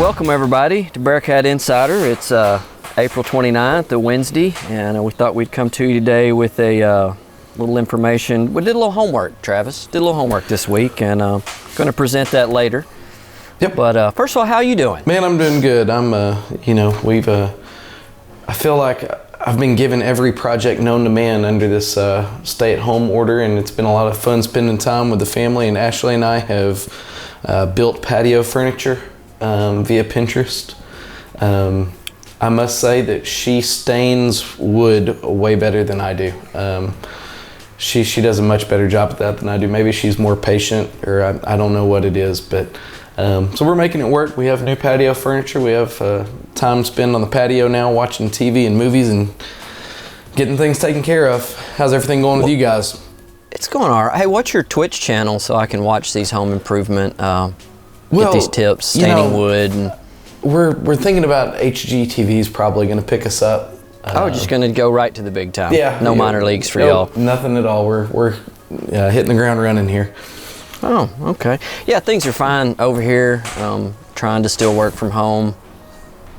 Welcome everybody to Bearcat Insider. It's April 29th, a Wednesday, and we thought we'd come to you today with a little information. We did a little homework, Travis. Did a little homework this week, and going to present that later. Yep. But first of all, how are you doing? Man, I'm doing good. I'm, I feel like I've been given every project known to man under this stay-at-home order, and it's been a lot of fun spending time with the family. And Ashley and I have built patio furniture via Pinterest. I must say that she stains wood way better than I do. She does a much better job at that than I do. Maybe she's more patient, or I don't know what it is, but so we're making it work. We have new patio furniture. We have time spent on the patio now, watching TV and movies and getting things taken care of. How's everything going with you guys? It's going all right. Hey, what's your Twitch channel so I can watch these home improvement, get these tips, staining wood? And we're thinking about HGTV is probably going to pick us up. Just going to go right to the big time. Yeah. No minor leagues for y'all. Nothing at all. We're hitting the ground running here. Oh, okay. Yeah, things are fine over here. Trying to still work from home,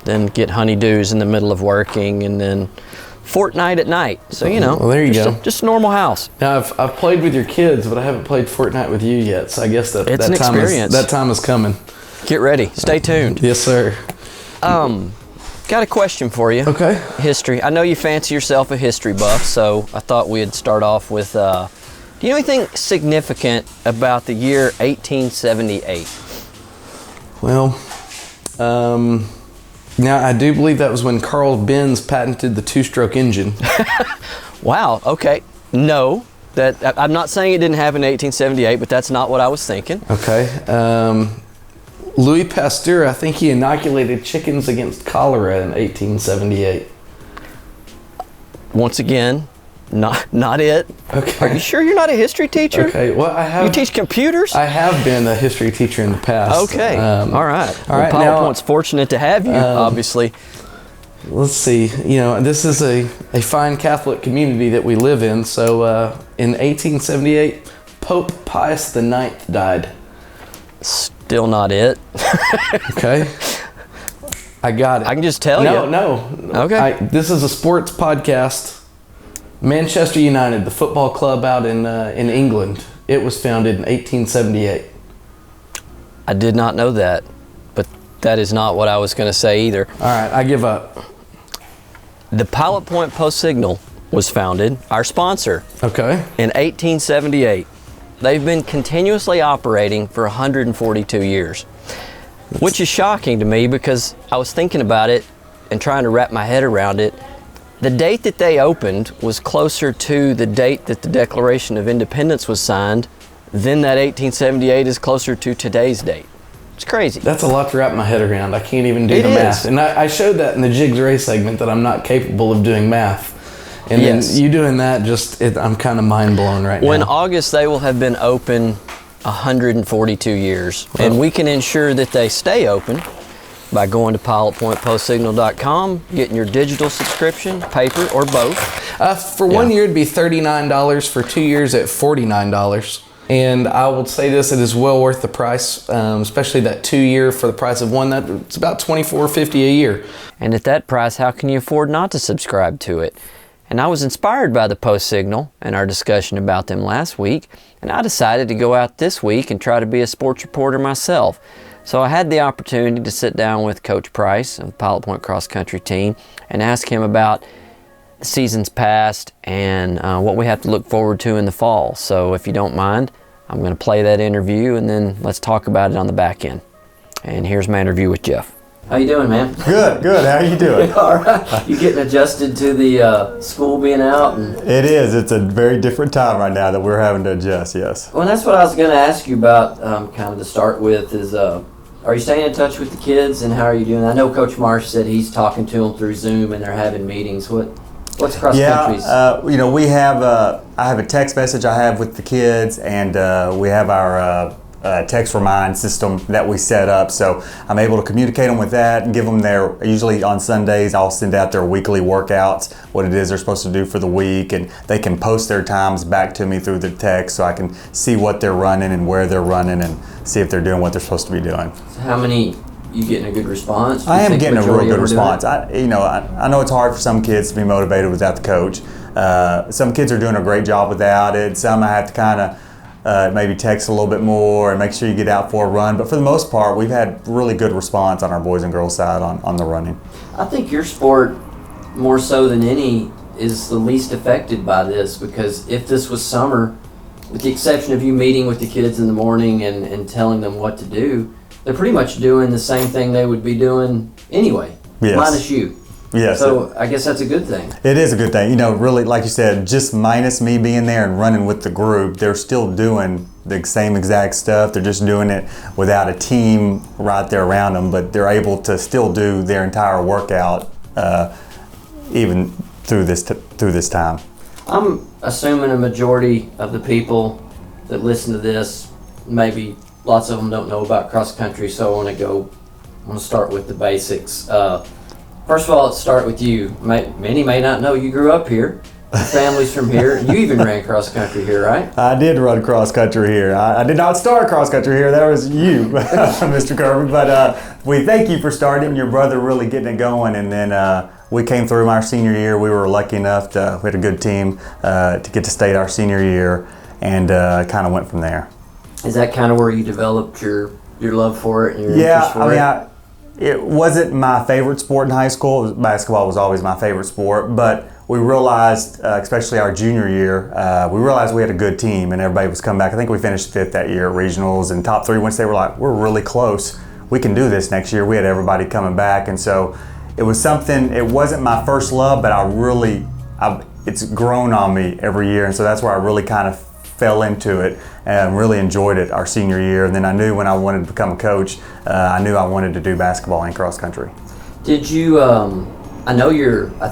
then get honeydews in the middle of working, and then Fortnite at night. So, you know, well, there you go. Just a normal house. Now, I've played with your kids, but I haven't played Fortnite with you yet. So I guess that time is coming. Get ready. Stay tuned. Yes, sir. Got a question for you. Okay. History. I know you fancy yourself a history buff, so I thought we'd start off with, do you know anything significant about the year 1878? Well, now I do believe that was when Carl Benz patented the two-stroke engine. Wow, okay. No, I'm not saying it didn't happen in 1878, but that's not what I was thinking. Okay. Louis Pasteur, I think he inoculated chickens against cholera in 1878. Once again, not it. Okay. Are you sure you're not a history teacher? Okay. Well, You teach computers? I have been a history teacher in the past. Okay. All right. All right. PowerPoint's fortunate to have you, obviously. Let's see. You know, this is a fine Catholic community that we live in. So in 1878, Pope Pius IX died. Still not it. Okay. I got it. I can just tell you. No. Okay. This is a sports podcast. Manchester United, the football club out in England, it was founded in 1878. I did not know that, but that is not what I was going to say either. All right, I give up. The Pilot Point Post-Signal was founded, our sponsor, Okay. in 1878. They've been continuously operating for 142 years, which is shocking to me because I was thinking about it and trying to wrap my head around it. The date that they opened was closer to the date that the Declaration of Independence was signed than that 1878 is closer to today's date. It's crazy. That's a lot to wrap my head around. I can't even do the math. And I showed that in the Jigs Ray segment that I'm not capable of doing math. And then you doing that, I'm kind of mind blown right now. Well, in August, they will have been open 142 years. Well, and we can ensure that they stay open by going to pilotpointpostsignal.com, getting your digital subscription, paper, or both. For 1 year, it'd be $39. For 2 years, at $49. And I will say this, it is well worth the price, especially that 2 year for the price of one. It's about $24.50 a year. And at that price, how can you afford not to subscribe to it? And I was inspired by the Post Signal and our discussion about them last week, and I decided to go out this week and try to be a sports reporter myself. So I had the opportunity to sit down with Coach Price of the Pilot Point Cross Country team and ask him about the seasons past and what we have to look forward to in the fall. So if you don't mind, I'm going to play that interview and then let's talk about it on the back end. And here's my interview with Jeff. How you doing, man? Good. How you doing? All right. You getting adjusted to the school being out? It is. It's a very different time right now that we're having to adjust, yes. Well, that's what I was going to ask you about kind of to start with is, are you staying in touch with the kids and how are you doing? I know Coach Marsh said he's talking to them through Zoom and they're having meetings. What's cross country's? We have, I have a text message I have with the kids and we have our text remind system that we set up, so I'm able to communicate them with that and give them usually on Sundays I'll send out their weekly workouts, what it is they're supposed to do for the week, and they can post their times back to me through the text so I can see what they're running and where they're running and see if they're doing what they're supposed to be doing. So how many you getting a good response? I am think getting a real majority good of them are doing response. I know it's hard for some kids to be motivated without the coach. Some kids are doing a great job without it. Some I have to kind of maybe text a little bit more and make sure you get out for a run. But for the most part, we've had really good response on our boys and girls side on the running. I think your sport, more so than any, is the least affected by this, because if this was summer, with the exception of you meeting with the kids in the morning and telling them what to do, they're pretty much doing the same thing they would be doing anyway, Yes. minus you. Yes. So I guess that's a good thing. It is a good thing. Really, like you said, just minus me being there and running with the group, they're still doing the same exact stuff. They're just doing it without a team right there around them, but they're able to still do their entire workout even through this time. I'm assuming a majority of the people that listen to this, maybe lots of them don't know about cross country, so I want to start with the basics. First of all, let's start with you. Many may not know you grew up here. Your family's from here. You even ran cross country here, right? I did run cross country here. I did not start cross country here. That was you, Mr. Kirby. But we thank you for starting and your brother really getting it going. And then we came through my senior year. We were lucky enough we had a good team to get to state our senior year, and kind of went from there. Is that kind of where you developed your love for it and your interest for it? It wasn't my favorite sport in high school. Basketball was always my favorite sport, but we realized, especially our junior year, we realized we had a good team and everybody was coming back. I think we finished fifth that year at regionals and top three. Once they were like, we're really close, we can do this next year. We had everybody coming back, and so it was something. It wasn't my first love, but it's grown on me every year, and so that's where I really kind of fell into it and really enjoyed it our senior year. And then I knew when I wanted to become a coach, I knew I wanted to do basketball and cross country. Did you, I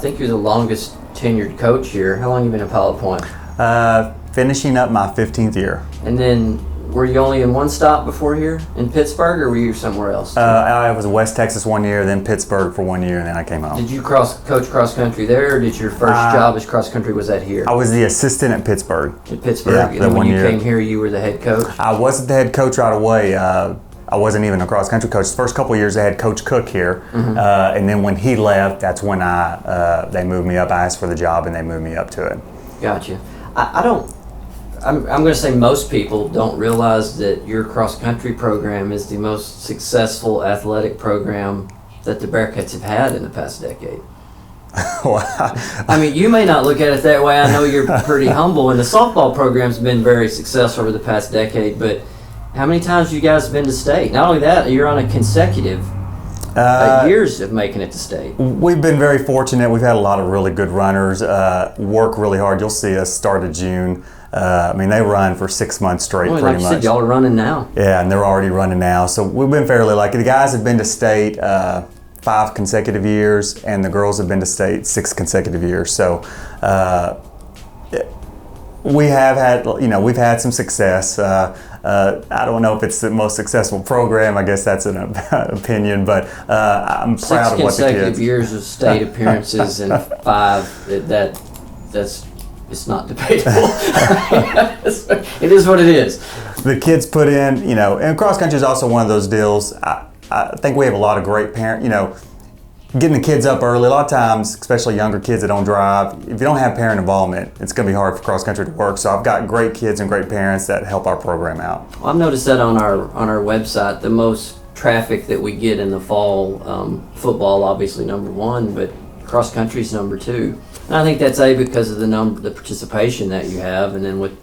think you're the longest tenured coach here. How long have you been at Pilot Point? Finishing up my 15th year. And then were you only in one stop before here in Pittsburgh, or were you somewhere else? I was in West Texas 1 year, then Pittsburgh for 1 year, and then I came home. Did you coach cross country there, or did your first job as cross country was that here? I was the assistant at Pittsburgh. At Pittsburgh, Yeah, and then when you 1 year. came here, you were the head coach? I wasn't the head coach right away. I wasn't even a cross country coach. The first couple of years I had Coach Cook here, and then when he left, that's when they moved me up. I asked for the job, and they moved me up to it. Gotcha. I'm going to say most people don't realize that your cross country program is the most successful athletic program that the Bearcats have had in the past decade. I mean, you may not look at it that way. I know you're pretty humble, and the softball program's been very successful over the past decade, but how many times have you guys been to state? Not only that, you're on a consecutive years of making it to state. We've been very fortunate. We've had a lot of really good runners, work really hard. You'll see us start of June. They run for 6 months straight, Well, pretty like you much. said, y'all are running now. Yeah, and they're already running now. So we've been fairly lucky. The guys have been to state 5 consecutive years, and the girls have been to state 6 consecutive years. So we have had, we've had some success. I don't know if it's the most successful program. I guess that's an opinion, but I'm proud of what the 6 kids. consecutive years of state appearances and 5. That's. It's not debatable. It is what it is. The kids put in, and cross country is also one of those deals. I think we have a lot of great parents, getting the kids up early. A lot of times, especially younger kids that don't drive, if you don't have parent involvement, it's going to be hard for cross country to work. So I've got great kids and great parents that help our program out. Well, I've noticed that on our website, the most traffic that we get in the fall, football obviously number 1, but cross country is number 2. And I think that's because of the participation that you have, and then with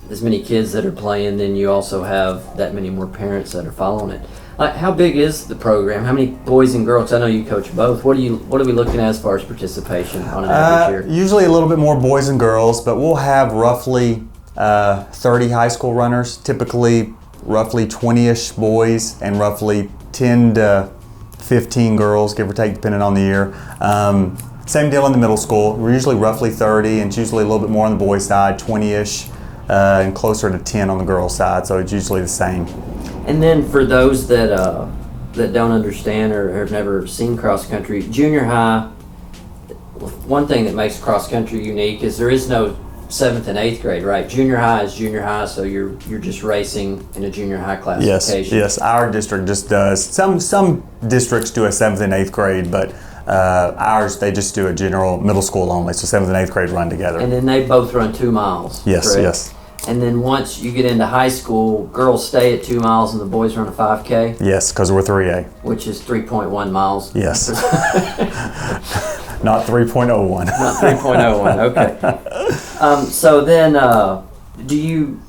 as many kids that are playing, then you also have that many more parents that are following it. How big is the program? How many boys and girls? I know you coach both. What are we looking at as far as participation on an average year? Usually a little bit more boys and girls, but we'll have roughly 30 high school runners, typically roughly 20-ish boys and roughly 10 to 15 girls, give or take, depending on the year. Same deal in the middle school. We're usually roughly 30, and it's usually a little bit more on the boys' side, 20-ish, and closer to 10 on the girls' side, so it's usually the same. And then for those that don't understand or have never seen cross country, junior high, one thing that makes cross country unique is there is no 7th and 8th grade, right? Junior high is junior high, so you're just racing in a junior high classification. Yes. Our district just does. Some districts do a 7th and 8th grade, but ours, they just do a general middle school only. So 7th and 8th grade run together. And then they both run 2 miles. Yes, correct? yes. And then once you get into high school, girls stay at 2 miles and the boys run a 5K. Yes, because we're 3A. Which is 3.1 miles. Yes. Not 3.01. Not 3.01. Okay. So then, do you?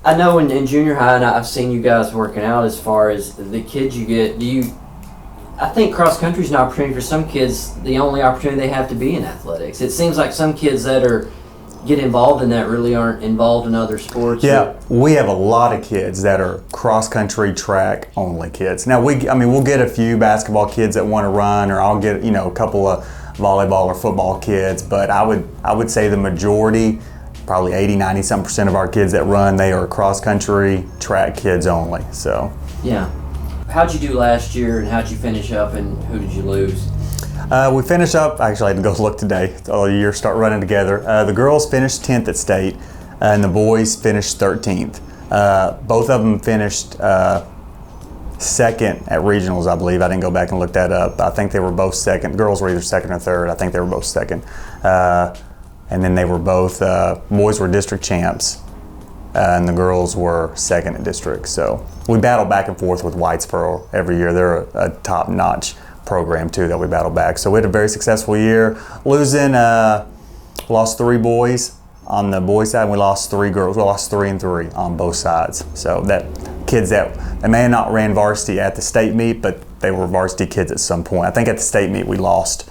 I know in junior high, and I've seen you guys working out as far as the kids you get. Do you? I think cross country is an opportunity for some kids. The only opportunity they have to be in athletics. It seems like some kids that get involved in that really aren't involved in other sports. Yeah, we have a lot of kids that are cross-country track only kids. Now we'll get a few basketball kids that want to run, or I'll get a couple of volleyball or football kids, but I would say the majority, probably 80-90% of our kids that run, they are cross-country track kids only. So yeah. How'd you do last year, and how'd you finish up, and who did you lose? We finished up, actually I had to go look today, all the years start running together. The girls finished 10th at state, and the boys finished 13th. Both of them finished second at regionals, I believe. I didn't go back and look that up. I think they were both second. The girls were either second or third. I think they were both second. And then they were both, boys were district champs, and the girls were second at district. So we battle back and forth with Whitesboro every year. They're a top-notch program too that we battle back. So we had a very successful year. Losing, lost 3 boys on the boys side, and we lost 3 girls. We lost 3 and 3 on both sides. So that kids that they may have not ran varsity at the state meet, but they were varsity kids at some point. I think at the state meet we lost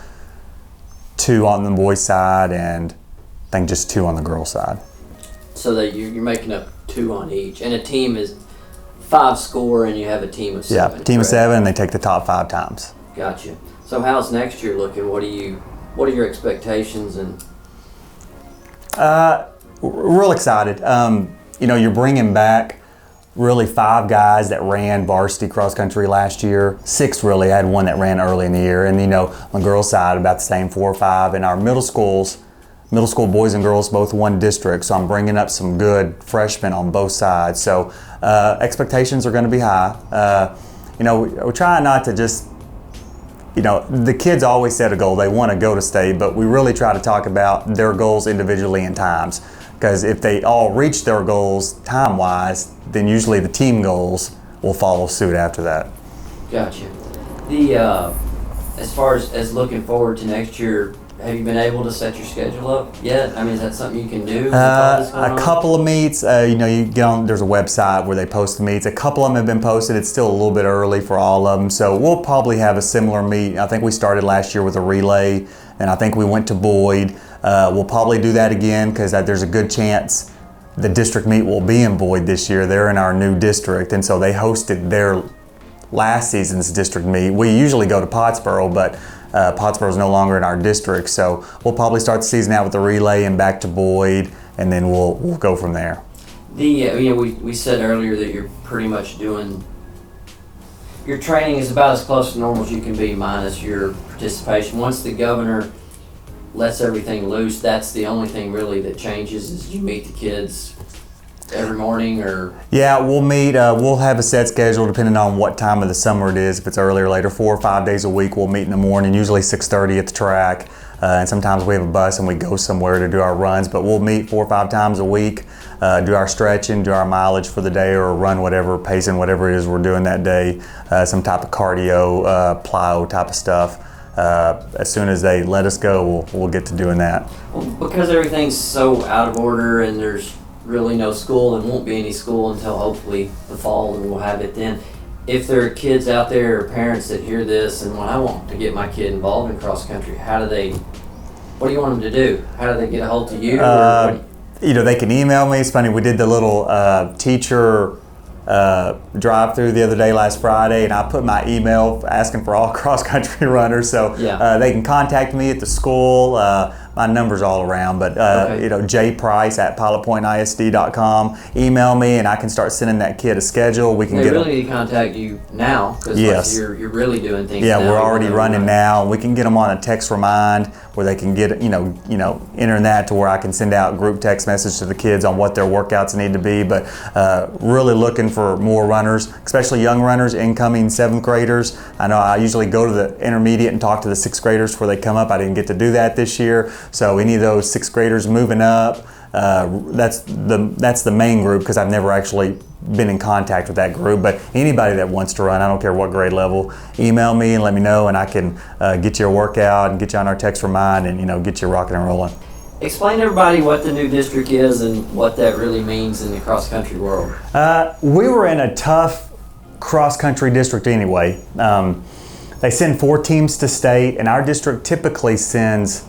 2 on the boys side, and I think just 2 on the girls side. So that you're making up 2 on each, and a team is 5 score, and you have a team of 7. Yeah, team of 7, and they take the top 5 times. Gotcha. So how's next year looking? What are your expectations? And real excited. You're bringing back really 5 guys that ran varsity cross country last year. 6 really. I had 1 that ran early in the year, and on the girls side about the same, 4 or 5. And our middle school boys and girls both won district, so I'm bringing up some good freshmen on both sides. So expectations are going to be high. We're trying not to just. The kids always set a goal. They want to go to state, but we really try to talk about their goals individually and times. Because if they all reach their goals time-wise, then usually the team goals will follow suit after that. Gotcha. As far as looking forward to next year, have you been able to set your schedule up yet? I mean, is that something you can do? A couple of meets. You get on. There's a website where they post the meets. A couple of them have been posted. It's still a little bit early for all of them, so we'll probably have a similar meet. I think we started last year with a relay, and I think we went to Boyd. We'll probably do that again because there's a good chance the district meet will be in Boyd this year. They're in our new district, and so they hosted their last season's district meet. We usually go to Pottsboro, but Pottsboro is no longer in our district, so we'll probably start the season out with the relay and back to Boyd, and then we'll go from there. We said earlier that you're pretty much doing your training is about as close to normal as you can be, minus your participation. Once the governor lets everything loose, that's the only thing really that changes. Is you meet the kids every morning, or? Yeah, we'll meet. We'll have a set schedule depending on what time of the summer it is. If it's early or later, 4 or 5 days a week, we'll meet in the morning. Usually 6:30 at the track, and sometimes we have a bus and we go somewhere to do our runs. But we'll meet 4 or 5 times a week, do our stretching, do our mileage for the day, or run whatever, pacing whatever it is we're doing that day. Some type of cardio, plyo type of stuff. As soon as they let us go, we'll get to doing that. Well, because everything's so out of order and there's really no school and won't be any school until hopefully the fall, and we'll have it then. If there are kids out there or parents that hear this and when I want to get my kid involved in cross country, what do you want them to do? How do they get a hold of you? They can email me. It's funny, we did the little teacher drive through the other day last Friday, and I put my email asking for all cross country runners, so they can contact me at the school. my number's all around. But Okay. jprice@pilotpointisd.com. Email me, and I can start sending that kid a schedule. We can They get really need to contact you now because Yes. you're really doing things. Yeah, now. we're already running now. We can get them on a text remind where they can get entering that to where I can send out group text message to the kids on what their workouts need to be. But really looking for more runners, especially young runners, incoming 7th graders. I know I usually go to the intermediate and talk to the 6th graders before they come up. I didn't get to do that this year, so any of those 6th graders moving up. That's the main group because I've never actually been in contact with that group. But anybody that wants to run, I don't care what grade level, email me and let me know, and I can get you a workout and get you on our text remind and get you rocking and rolling. Explain to everybody what the new district is and what that really means in the cross country world. We were in a tough cross country district anyway. They send 4 teams to state, and our district typically sends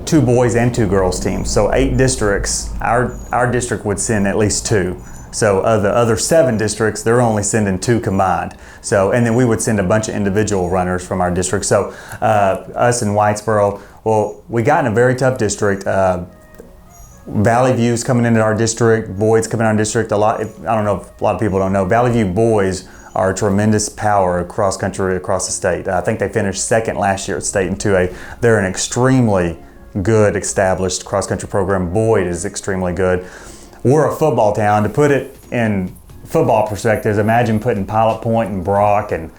2 boys and 2 girls teams. So 8 districts, our district would send at least 2. So of the other 7 districts, they're only sending 2 combined. So, and then we would send a bunch of individual runners from our district. So us in Whitesboro, well, we got in a very tough district. Valley View's coming into our district, Boyd's coming into our district. I don't know if a lot of people don't know, Valley View boys are a tremendous power across country, across the state. I think they finished 2nd last year at state in 2A. They're an extremely good established cross country program. Boyd is extremely good. We're a football town. To put it in football perspectives, imagine putting Pilot Point and Brock and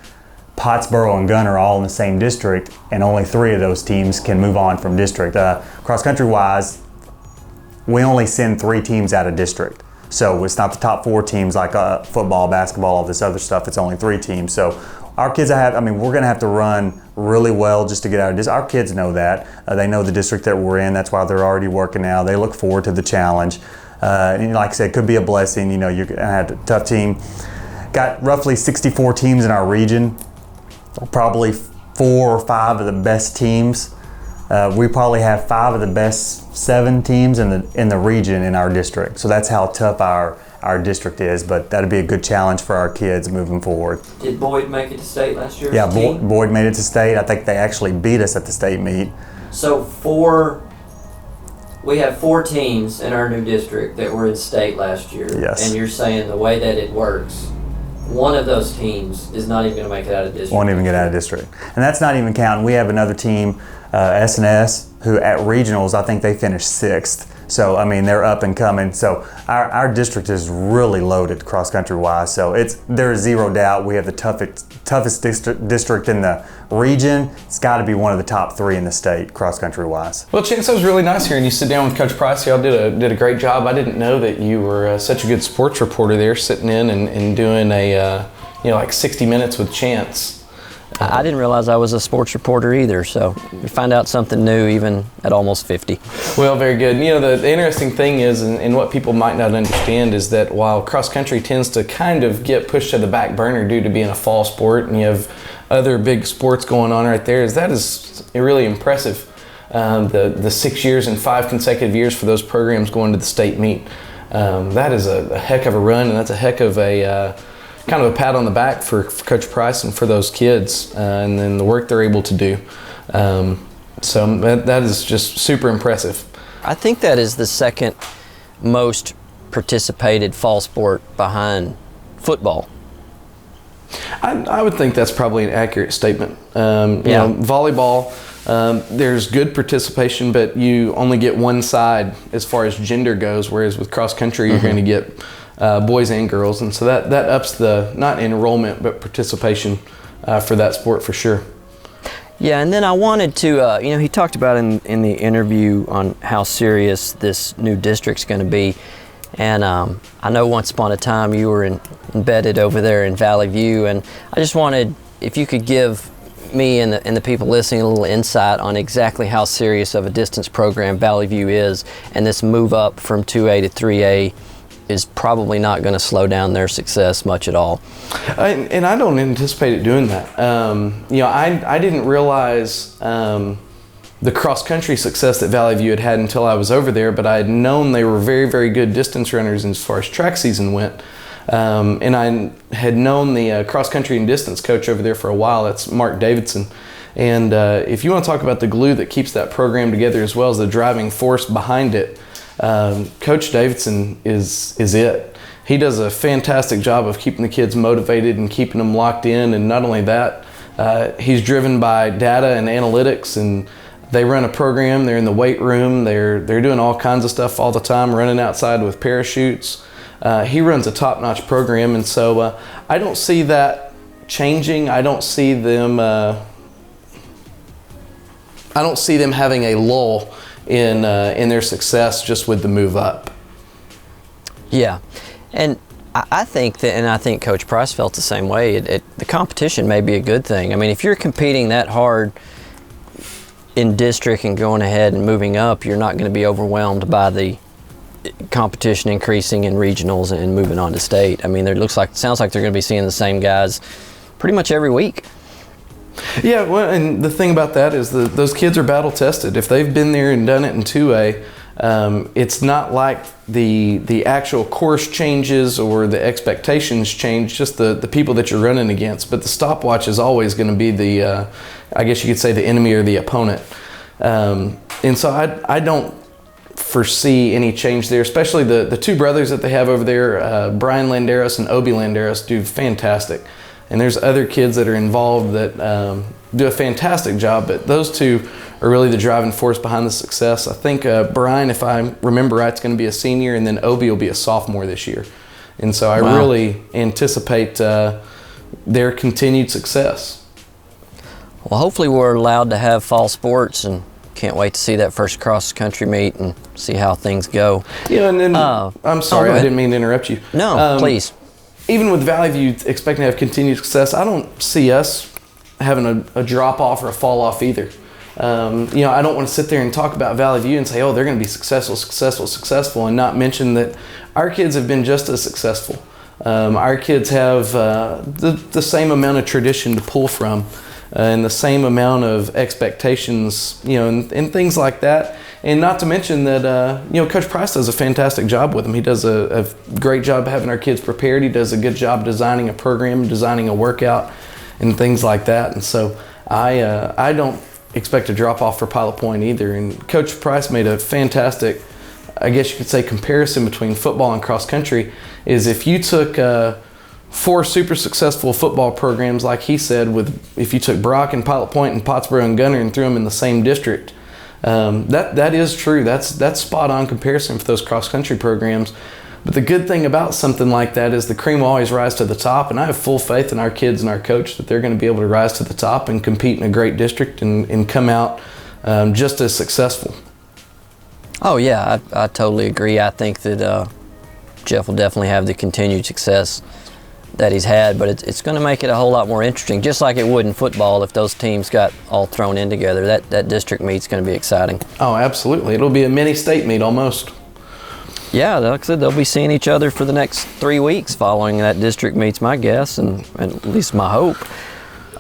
Pottsboro and Gunner all in the same district, and only 3 of those teams can move on from district. Cross country wise, we only send 3 teams out of district. So it's not the top 4 teams like football, basketball, all this other stuff. It's only 3 teams. So our kids we're going to have to run really well just to get out of district. Our kids know that. They know the district that we're in. That's why they're already working now. They look forward to the challenge. And like I said, it could be a blessing. You're going to have a tough team. Got roughly 64 teams in our region. Probably 4 or 5 of the best teams. We probably have 5 of the best 7 teams in the region in our district. So that's how tough our district is, but that'd be a good challenge for our kids moving forward. Did Boyd make it to state last year? Yeah, Boyd made it to state. I think they actually beat us at the state meet. So we have 4 teams in our new district that were in state last year. Yes. And you're saying the way that it works, one of those teams is not even going to make it out of district. Won't even get out of district. And that's not even counting. We have another team, S&S, who at regionals, I think they finished 6th. So, they're up and coming. So our district is really loaded cross country wise. So there is zero doubt we have the toughest district in the region. It's got to be one of the top 3 in the state cross country wise. Well, Chance, that was really nice hearing you sit down with Coach Price. Y'all did a great job. I didn't know that you were such a good sports reporter there, sitting in and doing like 60 Minutes with Chance. I didn't realize I was a sports reporter either, so you find out something new even at almost 50. Well, very good. The interesting thing is, and what people might not understand, is that while cross country tends to kind of get pushed to the back burner due to being a fall sport, and you have other big sports going on right there, that is really impressive. The 6 years and 5 consecutive years for those programs going to the state meet. That is a heck of a run, and that's a heck of a kind of a pat on the back for Coach Price and for those kids, and then the work they're able to do. So that is just super impressive. I think that is the second most participated fall sport behind football. I would think that's probably an accurate statement. Volleyball, there's good participation, but you only get one side as far as gender goes, whereas with cross country, you're going to get boys and girls, and so that ups the, not enrollment, but participation for that sport for sure. Yeah, and then I wanted to, he talked about in the interview on how serious this new district's going to be, and I know once upon a time you were embedded over there in Valley View, and I just wanted, if you could give me and the people listening a little insight on exactly how serious of a distance program Valley View is, and this move up from 2A to 3A is probably not going to slow down their success much at all. And I don't anticipate it doing that. I didn't realize the cross-country success that Valley View had until I was over there, but I had known they were very, very good distance runners as far as track season went. And I had known the cross-country and distance coach over there for a while. That's Mark Davidson. And if you want to talk about the glue that keeps that program together as well as the driving force behind it, Coach Davidson is it. He does a fantastic job of keeping the kids motivated and keeping them locked in. And not only that, he's driven by data and analytics, and they run a program. They're in the weight room. They're doing all kinds of stuff all the time, running outside with parachutes. He runs a top-notch program, and so I don't see that changing. I don't see them having a lull in their success just with the move up. Yeah, and I think that, and I think Coach Price felt the same way. The competition may be a good thing. I mean, if you're competing that hard in district and going ahead and moving up, you're not going to be overwhelmed by the competition increasing in regionals and moving on to state. I mean, sounds like they're going to be seeing the same guys pretty much every week. Yeah, well, and the thing about that is those kids are battle tested. If they've been there and done it in 2A, it's not like the actual course changes or the expectations change, just the people that you're running against. But the stopwatch is always going to be I guess you could say, the enemy or the opponent. And so I don't foresee any change there, especially the two brothers that they have over there, Brian Landeros and Obi Landeros, do fantastic. And there's other kids that are involved that do a fantastic job, but those two are really the driving force behind the success. I think Brian, if I remember right, is going to be a senior, and then Obi will be a sophomore this year. And so I really anticipate their continued success. Well, hopefully we're allowed to have fall sports, and can't wait to see that first cross-country meet and see how things go. Yeah, and then I'm sorry, I didn't mean to interrupt you. No, please. Even with Valley View expecting to have continued success, I don't see us having a drop-off or a fall-off either. I don't want to sit there and talk about Valley View and say, oh, they're going to be successful, and not mention that our kids have been just as successful. Our kids have the same amount of tradition to pull from, and the same amount of expectations, and things like that. And not to mention that, Coach Price does a fantastic job with them. He does a great job having our kids prepared. He does a good job designing a program, designing a workout, and things like that. And so I don't expect a drop off for Pilot Point either. And Coach Price made a fantastic, I guess you could say, comparison between football and cross country. Is if you took 4 super successful football programs, like he said, if you took Brock and Pilot Point and Pottsboro and Gunner and threw them in the same district, that is true. That's spot on comparison for those cross country programs. But the good thing about something like that is the cream will always rise to the top, and I have full faith in our kids and our coach that they're going to be able to rise to the top and compete in a great district and come out just as successful. Oh yeah, I totally agree. I think that Jeff will definitely have the continued success that he's had, but it's going to make it a whole lot more interesting, just like it would in football if those teams got all thrown in together. That district meet's going to be exciting. Oh, absolutely. It'll be a mini state meet almost. Yeah, like I said, they'll be seeing each other for the next 3 weeks following that district meet's my guess, and at least my hope.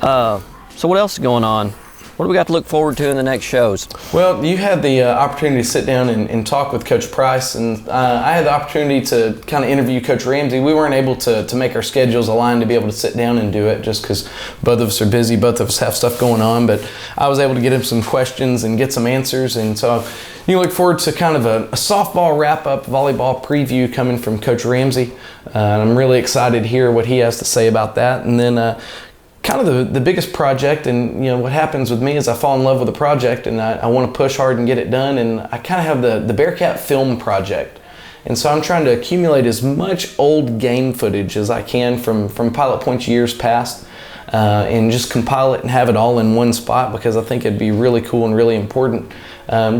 So what else is going on? What do we got to look forward to in the next shows? Well, you had the opportunity to sit down and talk with Coach Price, and I had the opportunity to kind of interview Coach Ramsey. We weren't able to make our schedules align to be able to sit down and do it just because both of us are busy, both of us have stuff going on, but I was able to get him some questions and get some answers, and so you look forward to kind of a softball wrap-up, volleyball preview coming from Coach Ramsey. And I'm really excited to hear what he has to say about that. And then kind of the biggest project, and what happens with me is I fall in love with a project and I want to push hard and get it done, and I kind of have the Bearcat film project. And so I'm trying to accumulate as much old game footage as I can from Pilot Point's years past, and just compile it and have it all in one spot, because I think it'd be really cool and really important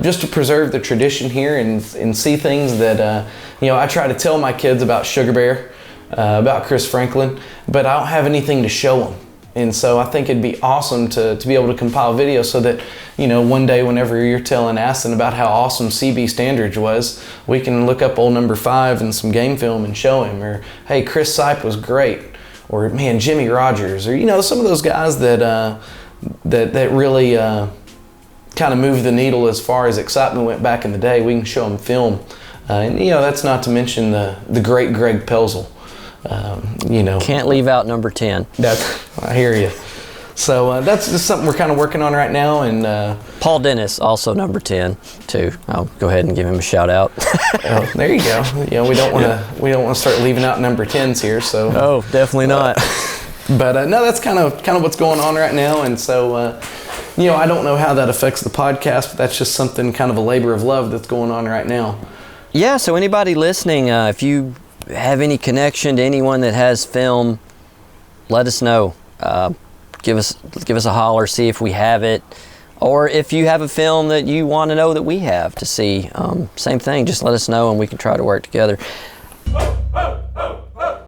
just to preserve the tradition here and see things that I try to tell my kids about Sugar Bear, about Chris Franklin, but I don't have anything to show them. And so I think it'd be awesome to be able to compile videos so that, one day whenever you're telling Aston about how awesome CB Standridge was, we can look up old number 5 and some game film and show him. Or, hey, Chris Sipe was great. Or, man, Jimmy Rogers. Or, some of those guys that really kind of moved the needle as far as excitement went back in the day. We can show them film. And, that's not to mention the great Greg Pelzel. Can't leave out number 10. I hear you. So that's just something we're kind of working on right now. And Paul Dennis, also number 10, too. I'll go ahead and give him a shout out. oh, there you go. You know, we don't want to start leaving out number 10s here. So Oh, definitely not. but no, that's kind of what's going on right now. And so you know, I don't know how that affects the podcast, but that's just something, kind of a labor of love that's going on right now. Yeah, so anybody listening, if you have any connection to anyone that has film, let us know. Give us a holler, see if we have it. Or if you have a film that you want to know that we have to see, same thing, just let us know and we can try to work together.